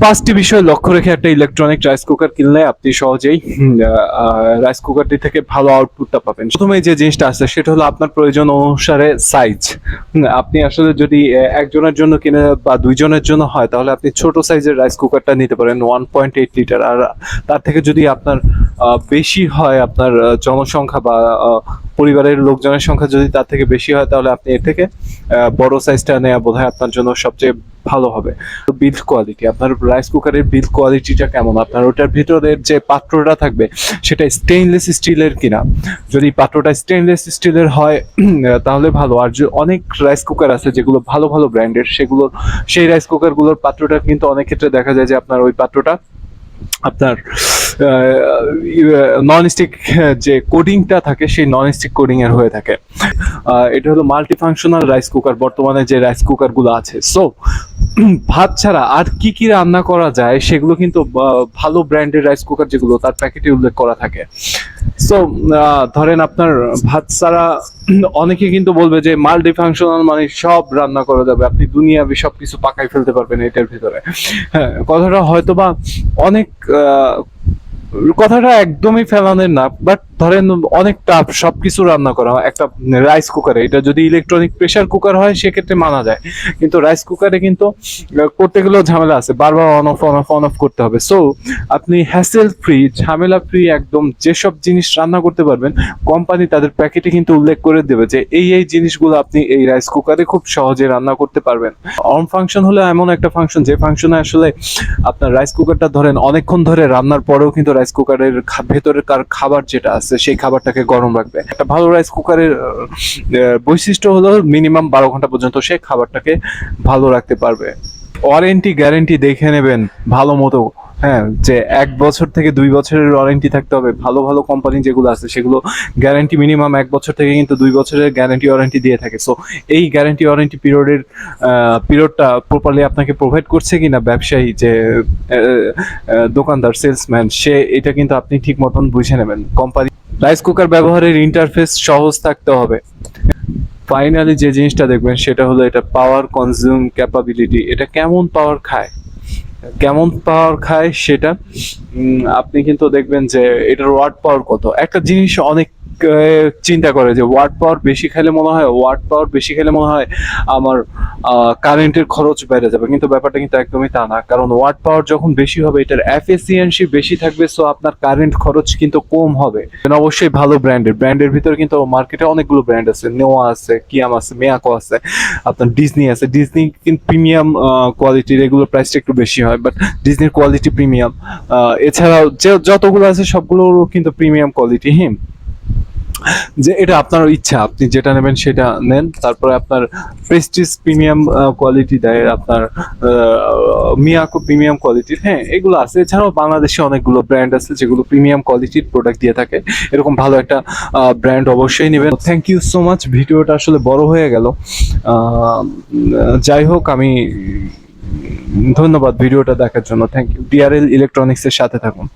পাঁচটি বিষয় লক্ষ্য রেখে একটা ইলেকট্রনিক রাইস কুকার কিনলে আপনি সহজেই রাইস কুকারটি থেকে ভালো আউটপুটটা পাবেন। প্রথমে যে জিনিসটা আছে সেটা হলো আপনার প্রয়োজন অনুসারে সাইজ। আপনি আসলে যদি একজনের জন্য কিনে বা দুইজনের জন্য হয় তাহলে আপনি ছোট সাইজের রাইস কুকারটা নিতে পারেন 1.8 লিটার। আর তার থেকে যদি আপনার বেশি হয়, আপনার জনসংখ্যা বা পরিবারের লোকজনের সংখ্যা যদি তার থেকে বেশি হয় তাহলে আপনি এর থেকে বড় সাইজটা নেওয়া বোধহয় আপনার জন্য সবচেয়ে ভালো হবে। বিল্ড কোয়ালিটি, আপনার রাইস কুকারের বিল্ড কোয়ালিটিটা কেমন, আপনার ওটার ভিতরের যে পাত্রটা থাকবে সেটা স্টেইনলেস স্টিলের কিনা। যদি পাত্রটা স্টেইনলেস স্টিলের হয় তাহলে ভালো। আর যে অনেক রাইস কুকার আছে যেগুলো ভালো ভালো ব্র্যান্ডের, সেই রাইস কুকারগুলোর পাত্রটা কিন্তু অনেক ক্ষেত্রে দেখা যায় যে আপনার ওই পাত্রটা আপনার নন স্টিক যে কোডিংটা থাকে সেই নন স্টিক কোডিং এর হয়ে থাকে। এটা হলো মাল্টি ফাংশনাল রাইস কুকার, বর্তমানে যে রাইস কুকার গুলো আছে। সো ভাত ছাড়া আর কি কি রান্না করা যায় সেগুলো কিন্তু ভালো ব্র্যান্ডের রাইস কুকার যেগুলো তার প্যাকেটে উল্লেখ করা থাকে। সো ধরেন আপনার ভাত ছাড়া অনেকে কিন্তু বলবে যে মাল্টি ফাংশনাল মানে সব রান্না করা যাবে, আপনি দুনিয়াবি সবকিছু পাকাই ফেলতে পারবেন এটার ভিতরে। হ্যাঁ, কথাটা হয়তো বা অনেক কথাটা একদমই ফেলানের না, বাট ধরেন অনেক টাফ সবকিছু রান্না করা একটা রাইস কুকারে। এটা যদি ইলেকট্রনিক প্রেসার কুকার হয় সেক্ষেত্রে মানা যায়, কিন্তু রাইস কুকারে কিন্তু করতে গেলেও ঝামেলা আছে, বারবার on of on of on of করতে হবে। সো আপনি হ্যাসেল ফ্রি, ঝামেলা ফ্রি একদম যেসব জিনিস রান্না করতে পারবেন, কোম্পানি তাদের প্যাকেটে কিন্তু উল্লেখ করে দেবে যে এই এই জিনিসগুলো আপনি এই রাইস কুকারে খুব সহজে রান্না করতে পারবেন। অন ফাংশন হলো এমন একটা ফাংশন যে ফাংশনে আসলে আপনার রাইস কুকারটা ধরেন অনেকক্ষণ ধরে রান্নার পরেও কিন্তু রাইস কুকারের ভেতরের খাবার যেটা আছে সেই খাবারটাকে গরম রাখবে। একটা ভালো রাইস কুকারের বৈশিষ্ট্য হলো মিনিমাম 12 ঘন্টা পর্যন্ত সে খাবারটাকে ভালো রাখতে পারবে। ওয়ারেন্টি গ্যারেন্টি দেখে নেবেন ভালো মতো। হ্যাঁ, যে 1 বছর থেকে 2 বছরের ওয়ারেন্টি থাকতে হবে। ভালো ভালো কোম্পানি যেগুলো আছে সেগুলো গ্যারেন্টি মিনিমাম 1 বছর থেকে কিন্তু 2 বছরের গ্যারেন্টি ওয়ারেন্টি দিয়ে থাকে। সো এই গ্যারেন্টি ওয়ারেন্টি পিরিয়ডটা প্রপারলি আপনাকে প্রোভাইড করছে কিনা ব্যবসায়ী যে দোকানদার সেলসম্যান, সে এটা কিন্তু আপনি ঠিক মতন বুঝে নেবেন। কোম্পানি রাইস কুকার ব্যবহারের ইন্টারফেস সহজ থাকতে হবে। ফাইনালি যে জিনিসটা দেখবেন সেটা হলো এটা পাওয়ার কনজিউম ক্যাপাবিলিটি। এটা কেমন পাওয়ার খায় সেটা আপনি কিন্তু দেখবেন যে এটার ওয়াট পাওয়ার কত। একটা জিনিস অনেক চিন্তা করে যে ওয়াট পাওয়ার বেশি খেলে মনে হয় আমার কারেন্টের খরচ বেড়ে যাবে, কিন্তু ব্যাপারটা কিন্তু একদমই তা না। কারণ ওয়াট পাওয়ার যখন বেশি হবে এটার এফিসিয়েন্সি বেশি থাকবে, সো আপনার কারেন্ট খরচ কিন্তু কম হবে। অবশ্যই ভালো ব্র্যান্ডের ভিতরে কিন্তু মার্কেটে অনেকগুলো ব্র্যান্ড আছে, নোয়া আছে, কিয়াম আছে, মেয়াকো আছে, আপনার ডিজনি আছে। ডিজনি কিন্তু প্রিমিয়াম কোয়ালিটির, এগুলো প্রাইসটা একটু বেশি হয়, বাট ডিজনির কোয়ালিটি প্রিমিয়াম। এছাড়াও যে যতগুলো আছে সবগুলোরও কিন্তু প্রিমিয়াম কোয়ালিটি। হ্যাঁ, যে এটা আপনার ইচ্ছা, আপনি যেটা নেবেন সেটা নেন। তারপরে আপনার প্রেস্টিজ প্রিমিয়াম কোয়ালিটি দেয়, আপনার মিয়াকো প্রিমিয়াম কোয়ালিটির। হ্যাঁ, এগুলো আছে। এছাড়াও বাংলাদেশে অনেকগুলো ব্র্যান্ড আছে যেগুলো প্রিমিয়াম কোয়ালিটির প্রোডাক্ট দিয়ে থাকে। এরকম ভালো একটা ব্র্যান্ড অবশ্যই নেবেন। Thank you so much. ভিডিওটা আসলে বড় হয়ে গেল, যাই হোক, আমি ধন্যবাদ ভিডিওটা দেখার জন্য। Thank you. ডিআরএল ইলেকট্রনিক্সের সাথে থাকুন।